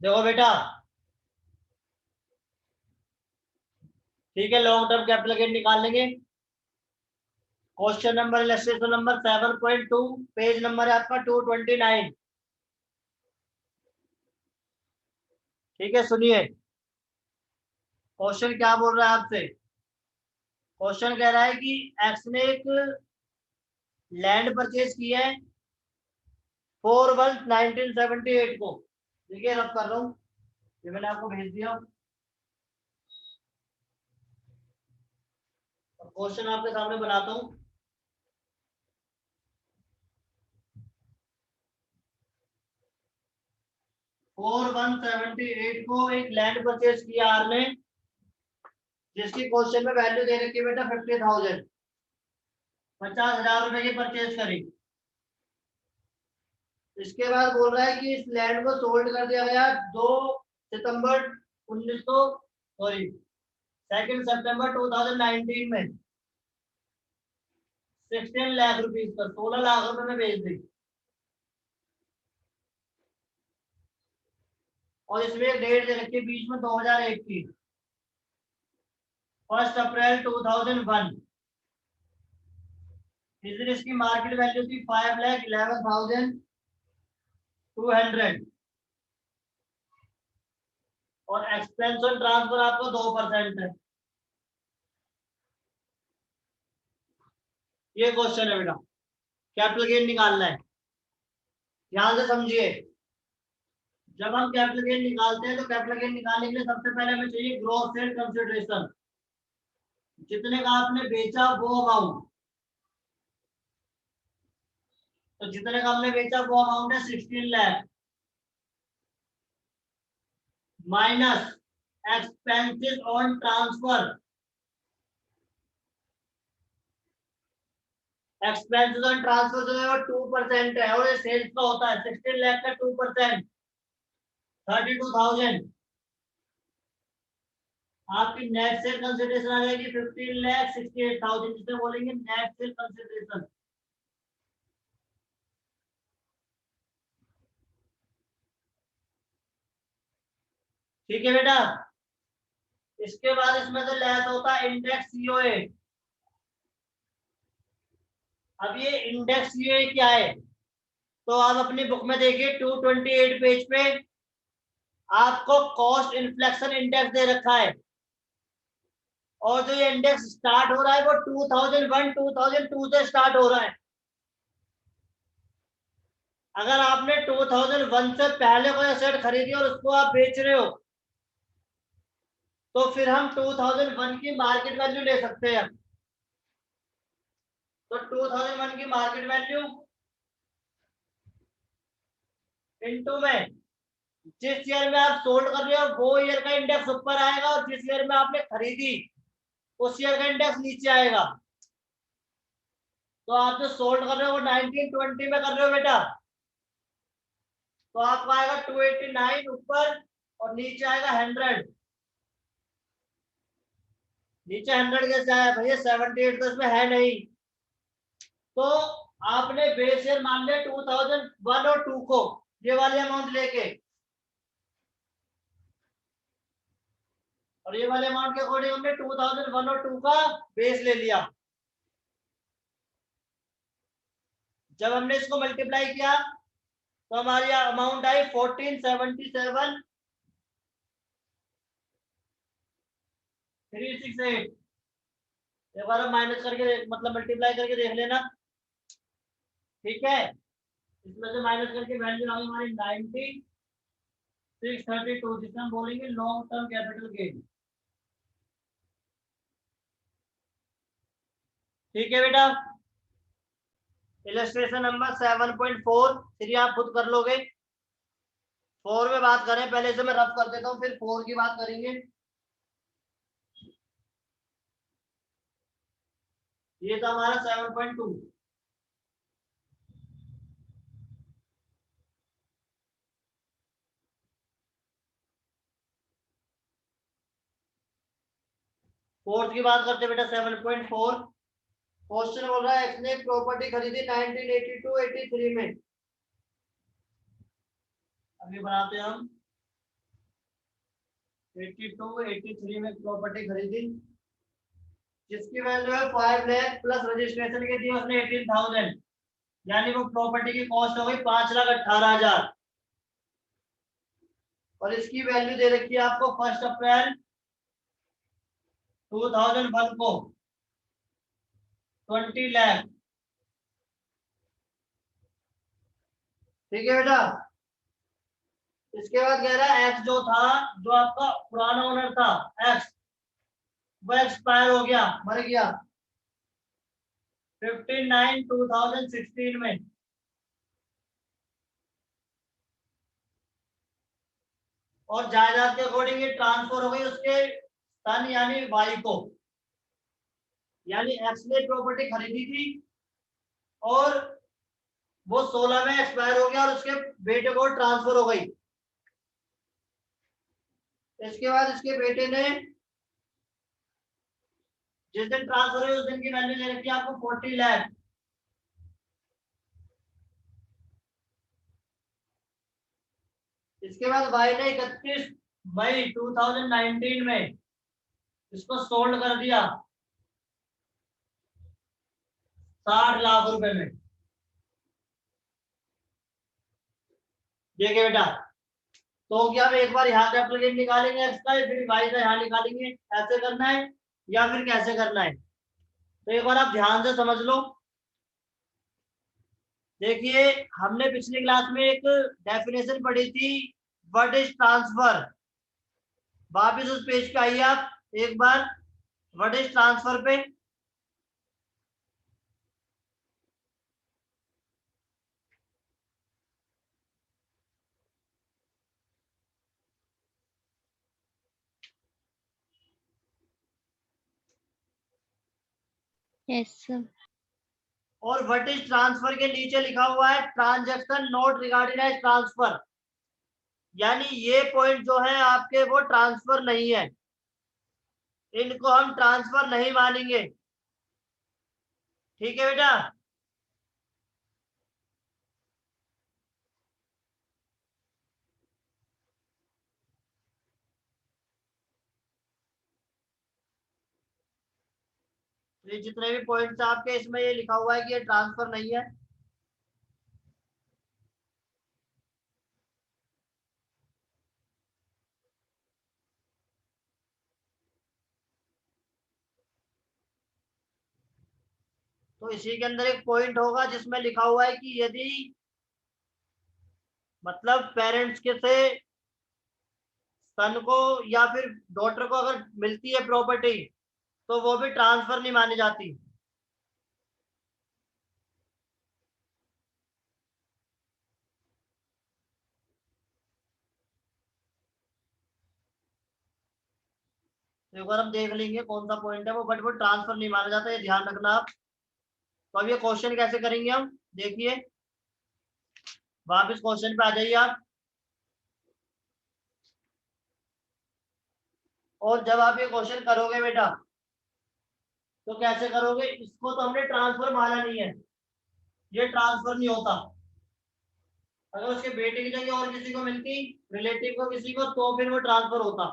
देखो बेटा, ठीक है, लॉन्ग टर्म कैपिटल गेन निकाल लेंगे। Question number illustration number 7.2, page number है आपका 229। ठीक है, सुनिए क्वेश्चन क्या बोल रहा है आपसे। क्वेश्चन कह रहा है कि एक्स ने एक लैंड परचेज की है 4/1/1978 को। देखिए रब कर रहा हूँ, ये मैंने आपको भेज दिया। क्वेश्चन आपके सामने बनाता हूँ। 4/1/78 को एक लैंड परचेज किया आर ने, जिसकी क्वेश्चन में वैल्यू दे रखी है बेटा 50,000, 50,000 रुपए की परचेज करी। इसके बाद बोल रहा है कि इस लैंड को सोल्ड कर दिया गया 2 सितंबर 1900 सॉरी 2 सितंबर 2019 में 16 लाख रुपीज पर, 16 लाख रुपए में बेच दी। और इसमें एक डेट दे रखी है बीच में 2001 की, 1 अप्रैल 2001। इस दिन इसकी मार्केट वैल्यू थी 5,11,200 और एक्सपेंस ऑन ट्रांसफर आपको 2% है। ये क्वेश्चन है बेटा, कैपिटल गेन निकालना है। ध्यान से समझिए, जब हम कैपिटल गेन निकालते हैं तो कैपिटल गेन निकालने के लिए सबसे पहले हमें चाहिए ग्रॉस सेल कंसिडरेशन, जितने का आपने बेचा वो अमाउंट। तो जितने का हमने बेचा वो अमाउंट है 16 lakh minus expenses on transfer. Expenses on transfer जो है वो 2% है, और ये सेल्स का होता है। 16 लाख का 2% 32,000। आपकी नेट सेल कंसिडरेशन आ जाएगी 15,68,000, जिसे बोलेंगे नेट सेल कंसिडरेशन। ठीक है बेटा, इसके बाद इसमें से लेस होता है इंडेक्स सीओए। अब ये इंडेक्स सीओए क्या है, तो आप अपनी बुक में देखिए 228 पेज पे आपको कॉस्ट इन्फ्लेक्शन इंडेक्स दे रखा है, और जो ये इंडेक्स स्टार्ट हो रहा है वो 2001 2002 से स्टार्ट हो रहा है। अगर आपने 2001 से पहले कोई एसेट खरीदी और उसको आप बेच रहे हो, तो फिर हम 2001 की मार्केट वैल्यू ले सकते हैं। तो 2001 की मार्केट वैल्यू इनटू में जिस ईयर में आप सोल्ड कर रहे हो वो ईयर का इंडेक्स ऊपर आएगा, और जिस ईयर में आपने खरीदी उस ईयर का इंडेक्स नीचे आएगा। तो आप जो सोल्ड कर रहे हो वो 1920 में कर रहे हो बेटा, तो आपको आएगा 289 ऊपर और नीचे आएगा 100। नीचे 100 कैसे आया भैया, 78 तो इसमें है नहीं। तो आपने बेस ईयर मान लिया 2001 और 2 को, ये वाली अमाउंट लेके, और ये वाले अमाउंट के अकॉर्डिंग हमने 2001 और 2 का बेस ले लिया। जब हमने इसको मल्टीप्लाई किया तो हमारी अमाउंट आई 1477,368। एक बार माइनस करके मतलब मल्टीप्लाई करके देख लेना। ठीक है, इसमें से माइनस करके वैल्यू आ गई हमारी 9632, जिसे हम बोलेंगे लॉन्ग टर्म कैपिटल गेन। ठीक है बेटा, इलस्ट्रेशन नंबर 7.4 फिर आप खुद कर लोगे। 4 में बात करें, पहले से मैं रफ कर देता हूँ फिर 4 की बात करेंगे। ये था हमारा 7.2। फोर्थ की बात करते बेटा 7.4। क्वेश्चन बोल रहा है एक्स ने प्रॉपर्टी खरीदी 1982-83 में। अभी बनाते हैं हम 82 83 में प्रॉपर्टी खरीदी जिसकी वैल्यू है 5 लाख प्लस रजिस्ट्रेशन की दी उसने 18,000, यानी वो प्रॉपर्टी की कॉस्ट हो गई 5,18,000 और इसकी वैल्यू दे रखी है आपको 1 अप्रैल 2001 को 20 लाख। ठीक है बेटा। इसके बाद कह रहा है एक्स जो था, जो आपका पुराना ओनर था एक्स, वो एक्सपायर हो गया, मर गया 15/9/2016 में। और जायदाद के अकॉर्डिंग ये ट्रांसफर हो गई उसके सन यानी वाई को, यानी एक्स ने प्रॉपर्टी खरीदी थी और वो 16 में एक्सपायर हो गया और उसके बेटे को ट्रांसफर हो गई। इसके बाद इसके बेटे ने जिस दिन ट्रांसफर हुई उस दिन की वैल्यू दे रखी है आपको 40 लाख। इसके बाद वाई ने 31 मई 2019 में इसको सोल्ड कर दिया 60 लाख रुपए में। देखिए बेटा, तो क्या हम एक बार यहाँ कैपिटल गेन निकालेंगे एक्स का, फिर वाई का यहाँ निकालेंगे, ऐसे करना है या फिर कैसे करना है? तो एक बार आप ध्यान से समझ लो। देखिए, हमने पिछली क्लास में एक डेफिनेशन पढ़ी थी व्हाट इज ट्रांसफर। वापिस उस पेज पे आइए आप एक बार, what is transfer pay. Yes sir. और व्हाट इज ट्रांसफर के नीचे लिखा हुआ है transaction not regarded as transfer, यानी ये पॉइंट जो है आपके वो ट्रांसफर नहीं है, इनको हम ट्रांसफर नहीं मानेंगे। ठीक है बेटा। ये जितने भी पॉइंट्स आपके इसमें ये लिखा हुआ है कि ये ट्रांसफर नहीं है। तो इसी के अंदर एक पॉइंट होगा जिसमें लिखा हुआ है कि यदि मतलब पेरेंट्स के से सन को या फिर डॉटर को अगर मिलती है प्रॉपर्टी तो वो भी ट्रांसफर नहीं मानी जाती। तो एक बार हम देख लेंगे कौन सा पॉइंट है वो, बट वो ट्रांसफर नहीं माना जाता, ये ध्यान रखना आप। तो अब ये क्वेश्चन कैसे करेंगे हम, देखिए वापिस क्वेश्चन पे आ जाइए आप। और जब आप ये क्वेश्चन करोगे बेटा तो कैसे करोगे, इसको तो हमने ट्रांसफर माना नहीं है, ये ट्रांसफर नहीं होता। अगर उसके बेटे की जगह और किसी को मिलती, रिलेटिव को किसी को, तो फिर वो ट्रांसफर होता।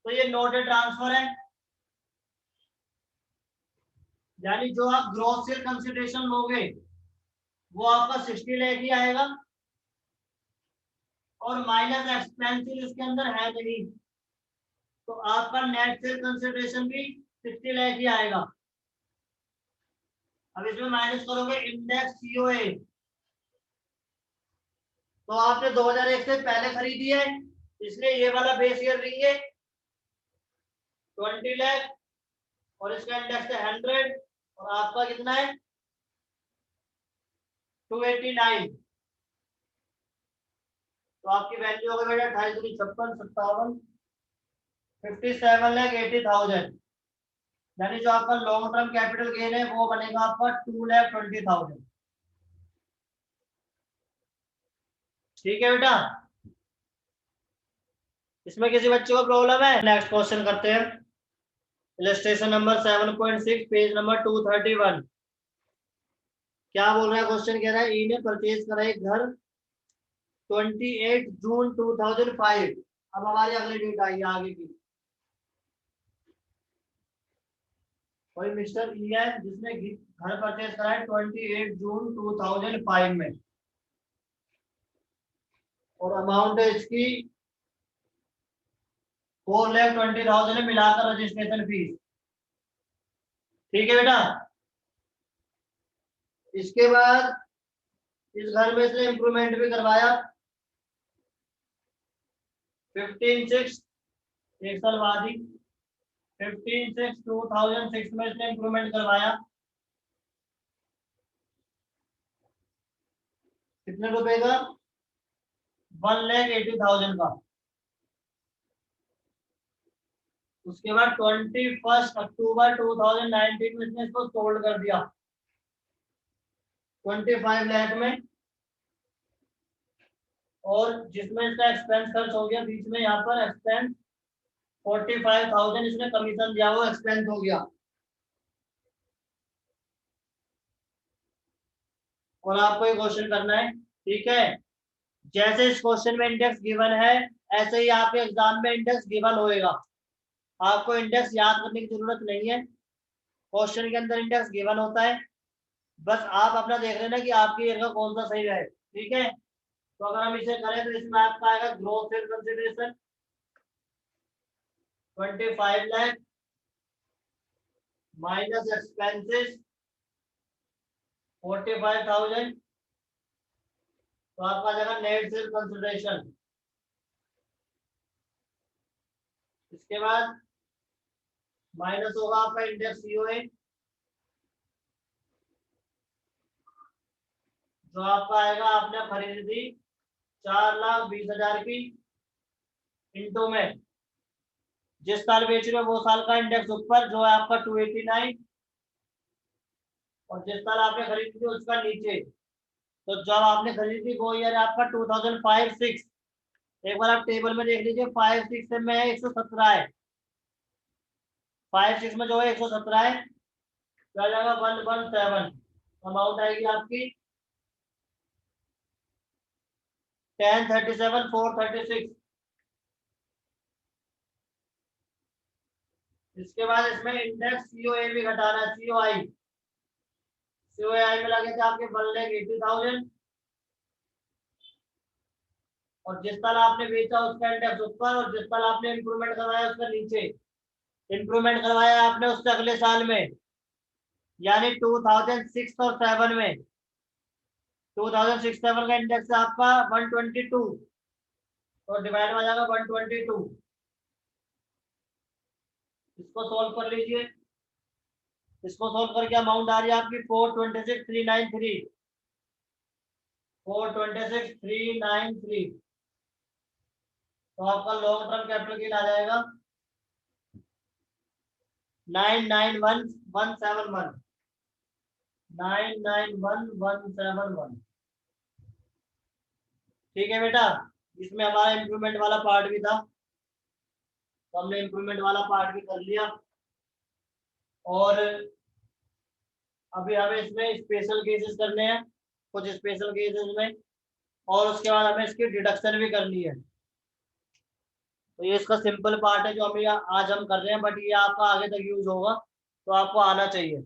तो ये नॉट ए ट्रांसफर है, यानी जो आप ग्रॉस सेल कंसिडरेशन लोगे वो आपका 60 लाख ही आएगा और माइनस एक्सपेंसिव इसके अंदर है नहीं, तो आपका नेट सेल कंसिडरेशन भी 60 लाख ही आएगा। अब इसमें माइनस करोगे इंडेक्स सीओए, तो आपने 2001 से पहले खरीदी है इसलिए ये वाला बेस ईयर लेंगे 20 लाख और इसका इंडेक्स है 100 और आपका कितना है 289। तो आपकी वैल्यू होगी बेटा 2856 57,80,000, यानी जो आपका लॉन्ग टर्म कैपिटल गेन है वो बनेगा आपका 2,20,000। ठीक है बेटा। इसमें किसी बच्चे को प्रॉब्लम है? नेक्स्ट क्वेश्चन करते हैं, इलस्ट्रेशन नंबर 7.6 पेज नंबर 231। क्या बोल रहा है क्वेश्चन, कह रहा है ई ने परचेज करा एक घर 28 जून 2005 अब हमारी अगली डेट आई आगे की, कोई मिस्टर ई है जिसने घर परचेज करा है 28 जून 2005 में, और अमाउंट है इसकी 4,20,000 है मिलाकर रजिस्ट्रेशन फीस। ठीक है बेटा। इसके बाद इस घर में से इम्प्रूवमेंट भी करवाया 15/6, एक साल बाद ही 15/6/2006 में इसने इम्प्रूवमेंट करवाया। कितने रुपए का? 1,80,000 का। उसके बाद 21 अक्टूबर 2019 में इसने इसको सोल्ड कर दिया 25 लाख में, और जिसमें इसका एक्सपेंस खर्च हो गया बीच में, यहाँ पर एक्सपेंस 45,000 इसने कमीशन दिया, वो एक्सपेंस हो गया। और आपको ये क्वेश्चन करना है, ठीक है। जैसे इस क्वेश्चन में इंडेक्स गिवन है, ऐसे ही आपके एग्जाम में इंडेक्स गिवन होएगा। आपको इंडेक्स याद करने की जरूरत नहीं है, क्वेश्चन के अंदर इंडेक्स गिवन होता है, बस आप अपना देख लेना कि आपकी ईयर का कौन सा सही है। ठीक है। तो अगर हम इसे करें तो इसमें आपका आएगा growth sale consideration 25 lakh minus expenses 45,000, तो आपका आ जाएगा नेट सेल कंसिडरेशन। इसके बाद माइनस होगा आपका इंडेक्स सीओए, जो आपका आएगा, आपने खरीदी थी 4,20,000 की, इंटू में जिस साल बेच रहे हो वो साल का इंडेक्स ऊपर जो है आपका 289, और जिस साल आपने खरीदी थी उसका नीचे, तो जब आपने खरीदी थी वो ईयर आपका 2005-6। एक बार आप टेबल में देख लीजिए, 5-6 में है 117 है, 5-6 में जो है 117 है, क्या जाएगा 117, अमाउंट आएगी आपकी 1037,436। इसके बाद इसमें इंडेक्स सीओए भी घटाना है, सीओआई में लगे थे आपके 1,80,000, और जिस साल आपने बेचा उसका इंडेक्स ऊपर, और जिस साल आपने इंप्रूवमेंट करवाया उसका नीचे। इंप्रूवमेंट करवाया आपने उससे अगले साल में, यानी 2006 और 7 में। 2006-7 का इंडेक्स आपका 122, और डिवाइड हो जाएगा 122। इसको सोल्व कर लीजिए, इसको सोल्व करके अमाउंट आ रही है आपकी 426,393, 426,393। तो आपका लॉन्ग टर्म कैपिटल गेन आ जाएगा 991,171, 991,171। ठीक है बेटा। इसमें हमारा इंप्रूवमेंट वाला पार्ट भी था, तो हमने इंप्रूवमेंट वाला पार्ट भी कर लिया, और अभी हमें इसमें स्पेशल केसेस करने हैं, कुछ स्पेशल केसेस में, और उसके बाद हमें इसकी डिडक्शन भी करनी है। तो ये इसका सिंपल पार्ट है जो हमें आज हम कर रहे हैं, बट ये आपका आगे तक यूज होगा, तो आपको आना चाहिए।